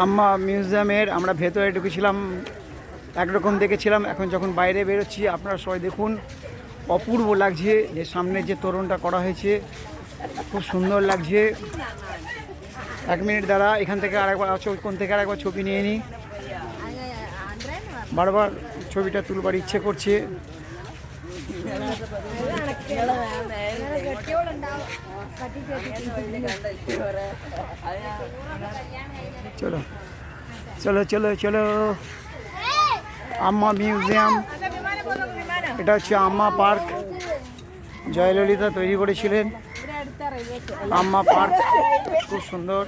আম্মা মিউজিয়ামের আমরা ভেতরে ঢুকেছিলাম, একরকম দেখেছিলাম। এখন যখন বাইরে বেরোচ্ছি আপনারা সবাই দেখুন, অপূর্ব লাগছে। যে সামনে যে তোরণটা করা হয়েছে খুব সুন্দর লাগছে। 1 মিনিট দাঁড়া, এখান থেকে আরেকবার কোন থেকে আরেকবার ছবি নিয়ে নিই। বারবার ছবিটা তুলবার ইচ্ছে করছে। চলো চলো চলো চলো, আম্মা মিউজিয়াম। এটা হচ্ছে আম্মা পার্ক, জয়ললিতা তৈরি করেছিলেন। আম্মা পার্ক খুব সুন্দর।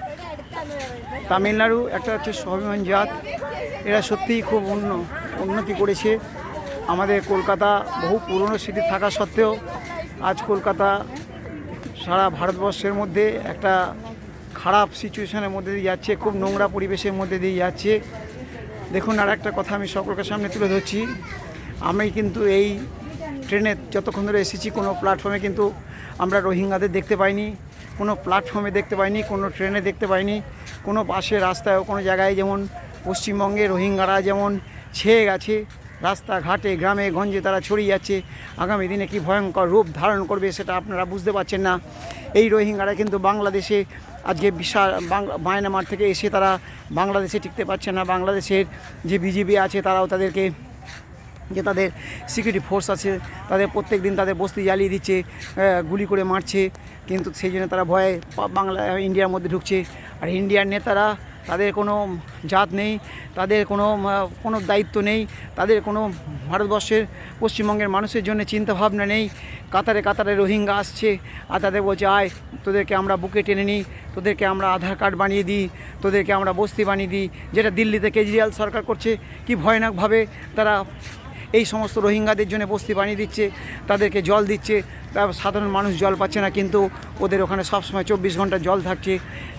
তামিলনাড়ু একটা হচ্ছে স্বাভিমান জাত, এরা সত্যিই খুব উন্নতি করেছে। আমাদের কলকাতা বহু পুরনো স্মৃতি থাকা সত্ত্বেও আজ কলকাতা সারা ভারতবর্ষের মধ্যে একটা খারাপ সিচুয়েশনের মধ্যে দিয়ে যাচ্ছে, খুব নোংরা পরিবেশের মধ্যে দিয়ে যাচ্ছে। দেখুন, আর একটা কথা আমি সকলের সামনে তুলে ধরছি। আমি কিন্তু এই ট্রেনে যতক্ষণ ধরে এসেছি কোনো প্ল্যাটফর্মে কিন্তু আমরা রোহিঙ্গাদের দেখতে পাইনি, কোনো প্ল্যাটফর্মে দেখতে পাইনি, কোনো ট্রেনে দেখতে পাইনি, কোনো বাসে রাস্তায় কোনো জায়গায়। যেমন পশ্চিমবঙ্গে রোহিঙ্গারা যেমন ছেয়ে গেছে, রাস্তাঘাটে গ্রামে গঞ্জে তারা ছড়িয়ে যাচ্ছে। আগামী দিনে কি ভয়ঙ্কর রূপ ধারণ করবে সেটা আপনারা বুঝতে পারছেন না। এই রোহিঙ্গারা কিন্তু বাংলাদেশে আজকে বিশাল মায়ানমার থেকে এসে তারা বাংলাদেশে টিকতে পারছে না। বাংলাদেশের যে বিজিবি আছে তারাও তাদেরকে, যে তাদের সিকিউরিটি ফোর্স আছে, তাদের প্রত্যেক দিন তাদের বস্তি জ্বালিয়ে দিচ্ছে, গুলি করে মারছে। কিন্তু সেই জন্য তারা ভয়ে ইন্ডিয়ার মধ্যে ঢুকছে। আর ইন্ডিয়ার নেতারা, তাদের কোনো জাত নেই, তাদের কোনো দায়িত্ব নেই, তাদের কোনো ভারতবর্ষের পশ্চিমবঙ্গের মানুষের জন্য চিন্তাভাবনা নেই। কাতারে কাতারে রোহিঙ্গা আসছে আর তাদের বলছে, আয় তোদেরকে আমরা বুকে টেনে নিই, তোদেরকে আমরা আধার কার্ড বানিয়ে দিই, তোদেরকে আমরা বস্তি বানিয়ে দিই। যেটা দিল্লিতে কেজরিওয়াল সরকার করছে, কি ভয়ানকভাবে তারা এই সমস্ত রোহিঙ্গাদের জন্য বস্তি বানিয়ে দিচ্ছে, তাদেরকে জল দিচ্ছে। সাধারণ মানুষ জল পাচ্ছে না, কিন্তু ওদের ওখানে সবসময় 24 ঘন্টা জল থাকছে।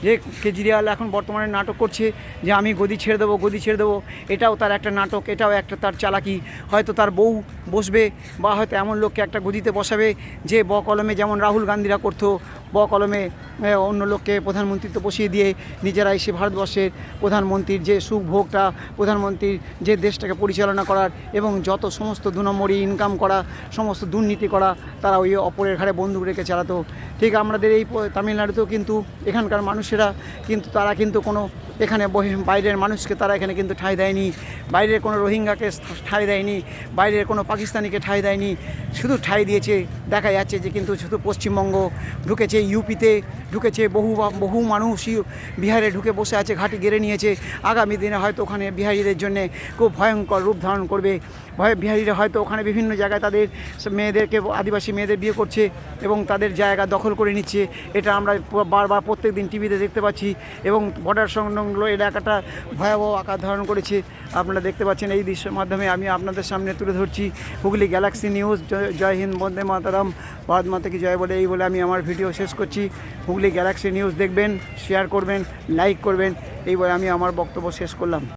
যে কেজরিওয়াল এখন বর্তমানে নাটক করছে যে আমি গদি ছেড়ে দেবো, গদি ছেড়ে দেবো, এটাও তার একটা নাটক, এটাও একটা তার চালাকি। হয়তো তার বউ বসবে, বা হয়তো এমন লোককে একটা গদিতে বসাবে যে কলমে, যেমন রাহুল গান্ধীরা করতো, কলমে অন্য লোককে প্রধানমন্ত্রীত্ব বসিয়ে দিয়ে নিজেরা এসে ভারতবর্ষের প্রধানমন্ত্রীর যে সুখভোগটা, প্রধানমন্ত্রীর যে দেশটাকে পরিচালনা করার এবং যত সমস্ত 2 নম্বরই ইনকাম করা, সমস্ত দুর্নীতি করা, তারা ওই অপরের ঘাড়ে বন্দুক রেখে চালাতো। ঠিক আমাদের এই তামিলনাড়ুতেও কিন্তু এখানকার মানুষেরা কিন্তু তারা কিন্তু কোনো এখানে বাইরের মানুষকে তারা এখানে কিন্তু ঠাঁই দেয়নি, বাইরের কোনো রোহিঙ্গাকে ঠাঁই দেয়নি, বাইরের কোনো পাকিস্তানিকে ঠাঁই দেয়নি। শুধু ঠাঁই দিয়েছে, দেখা যাচ্ছে যে কিন্তু শুধু পশ্চিমবঙ্গ ঢুকেছে, ইউপিতে ঢুকেছে, বহু মানুষই বিহারে ঢুকে বসে আছে, ঘাঁটি গেড়ে নিয়েছে। আগামী দিনে হয়তো ওখানে বিহারিদের জন্যে খুব ভয়ঙ্কর রূপ ধারণ করবে। বিহারিরা হয়তো ওখানে বিভিন্ন জায়গায় তাদের মেয়েদেরকে, আদিবাসী মেয়েদের বিয়ে করছে এবং তাদের জায়গা দখল করে নিচ্ছে। এটা আমরা বারবার প্রত্যেক দিন টিভিতে দেখতে পাচ্ছি এবং বর্ডার সংলগ্ন এলাকাটা ভয়াবহ আকার ধারণ করেছে। আপনারা দেখতে পাচ্ছেন। এই দৃশ্যের মাধ্যমে আমি আপনাদের সামনে তুলে ধরছি হুগলি গ্যালাক্সি নিউজ। জয় হিন্দ, বন্দে মাতারাম, ভারত মাতা কি জয় বলে এই বলে আমি আমার ভিডিও শেষ করছি। হুগলি গ্যালাক্সি নিউজ দেখবেন, শেয়ার করবেন, লাইক করবেন, এই বলে আমি আমার বক্তব্য শেষ করলাম।